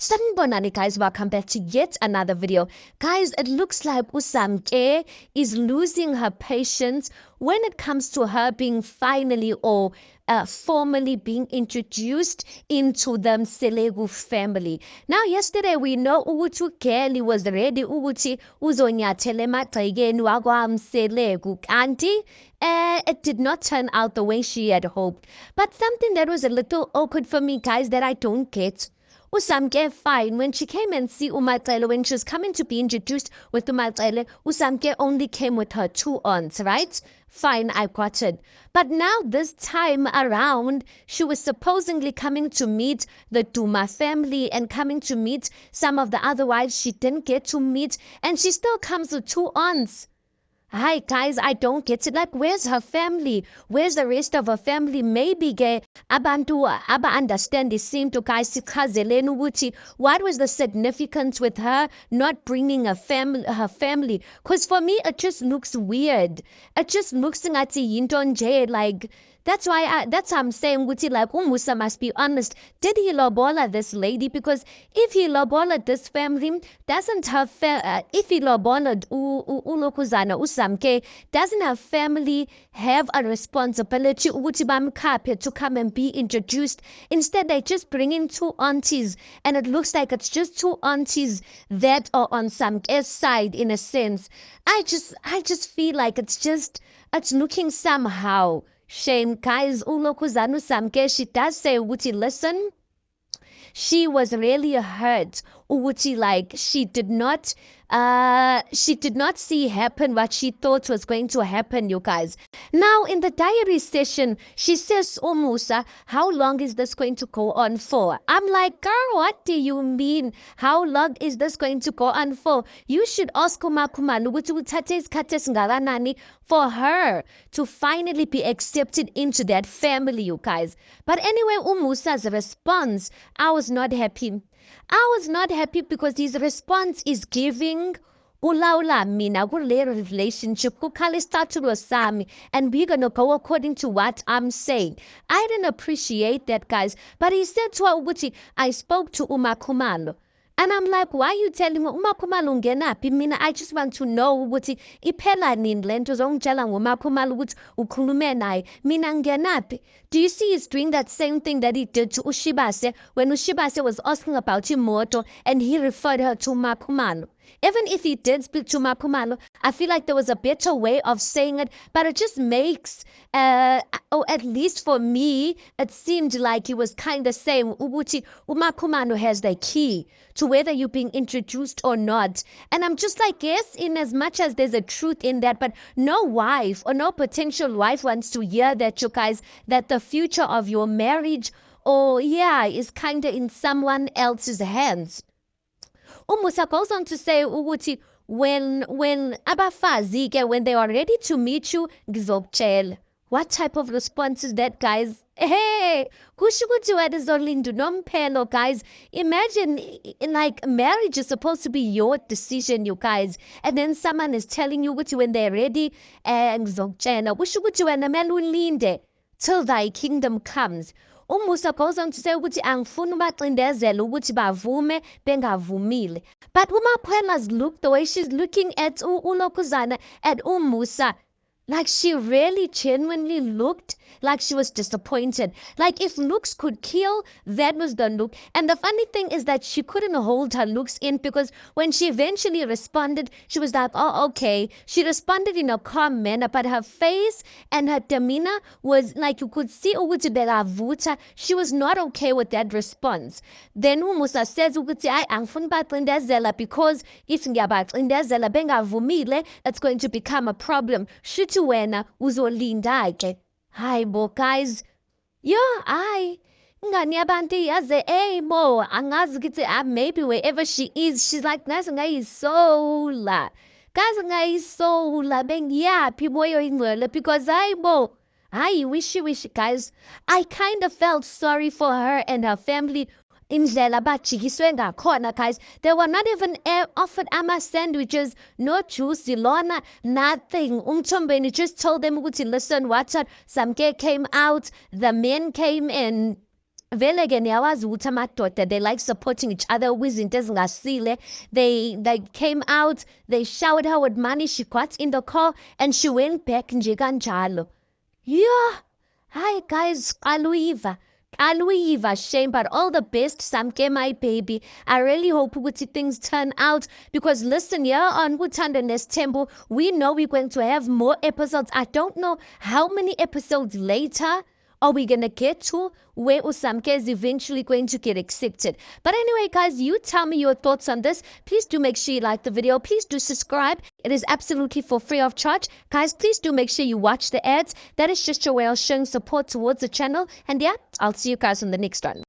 Sanibonani guys, welcome back to yet another video. Guys, it looks like Usamke is losing her patience when it comes to her being finally or formally being introduced into the Mselegu family. Now, yesterday we know ukuthi uGerly was ready ukuthi uzonyathela emagcekeni wakwaMselegu kanti it did not turn out the way she had hoped. But something that was a little awkward for me, guys, that I don't get. Usamke fine. When she came and see Umacele, when she was coming to be introduced with Umacele, Usamke only came with her two aunts, right? Fine, I got it. But now this time around, she was supposedly coming to meet the Duma family and coming to meet some of the other wives she didn't get to meet, and she still comes with two aunts. Hi guys, I don't get it. Like, where's her family? Where's the rest of her family? Maybe abantu understand isinto guys sichazeleni ukuthi what was the significance with her not bringing her family? Because for me it just looks weird. It just looks ngathi yinto nje, like that's why I'm saying ukuthi like uMusa must be honest. Did he lobola this lady? Because if he lobola this family, doesn't her if he lobola ulokuzana Usamke, doesn't her family have a responsibility ukuthi bamkhaphe to come and be introduced? Instead, they just bring in two aunties, and it looks like it's just two aunties that are on Samke's side in a sense. I just feel like it's looking somehow. Shame, guys. Ulokuzana Usamke, she does say ukuthi listen, she was really hurt ukuthi like she did not see happen what she thought was going to happen, you guys. Now in the diary session, she says, oh Musa, how long is this going to go on for? I'm like, girl, what do you mean? How long is this going to go on for? You should ask uMakhumalo ukuthi uthathe isikhathi esingakanani for her to finally be accepted into that family, you guys. But anyway, uMusa's response, I was not happy. I was not happy because his response is giving ulawula mina kule relationship kukhale isicathulo sami, and we're gonna go according to what I'm saying. I didn't appreciate that, guys. But he said to her ukuthi I spoke to uMakhumalo. And I'm like, why are you telling me uMakhumalo ungenaphi? Mina, I just want to know ukuthi iphela nini lento zongitshela ngoMakhumalo ukuthi ukhulume naye. Mina ngenaphi? Do you see he's doing that same thing that he did to Ushibase when Ushibase was asking about Imoto and he referred her to Makhumalo? Even if he did speak to Makhumalo, I feel like there was a better way of saying it, but it just makes, or at least for me, it seemed like he was kind of saying, Ubuti, Makhumalo has the key to whether you're being introduced or not. And I'm just like, yes, in as much as there's a truth in that, but no wife or no potential wife wants to hear that, you guys, that the future of your marriage, is kind of in someone else's hands. Umusa goes on to say ukuthi when abafazi when they are ready to meet you, ngizokutshela. What type of response is that, guys? Hey, kusho ukuthi wena Zolinda unomphelo, guys. Imagine, like, marriage is supposed to be your decision, you guys, and then someone is telling you ukuthi when they're ready, ngizokutshela. Kusho ukuthi wena kumele ulinde till thy kingdom comes. uMusa goes on to say ukuthi angifuni ubacindezela ukuthi bavume bengavumile. But uMakhwela's look, the way she's looking at uLokuzana, at uMusa, like she really genuinely looked like she was disappointed. Like if looks could kill, that was the look. And the funny thing is that she couldn't hold her looks in, because when she eventually responded, she was like, oh, okay. She responded in a calm manner, but her face and her demeanor was like, you could see ukuthi bekavuta. She was not okay with that response. Then uMusa says ukuthi ay angifuni bacindezela, because if ngiyabacindezela bengavumile, it's going to become a problem. Shuthi wena uzolinda ke. Hi, bo, guys. Ngani yabantu yaze mo angazi ukuthi maybe wherever she is, she's like nazi ngayisola. Guys ngayisola bengiyaphi moyo ingcwele, because bo, wishy guys. I kind of felt sorry for her and her family. Indlela bajikiswe ngakhona, guys. They were not even offered sandwiches, no juice, lona, nothing. Umthombeni just told them ukuthi listen, watch out. Samke came out, the men came in. vele ke niyawazi ukuthi amadoda they like supporting each other kwizinto ezingasile. They came out, they showered her with money, she got in the car and she went back nje kanjalo. Yeah. Hi guys, Aluiva, shame, but all the best, Samke, my baby. I really hope ukuthi things turn out because listen, yeah, on Wutanda Nestembo, we know we're going to have more episodes. I don't know how many episodes later are we gonna get to where Usamke is eventually going to get accepted. But anyway, guys, you tell me your thoughts on this. Please do make sure you like the video. Please do subscribe. It is absolutely for free of charge. Guys, please do make sure you watch the ads. That is just your way of showing support towards the channel. And yeah, I'll see you guys on the next one.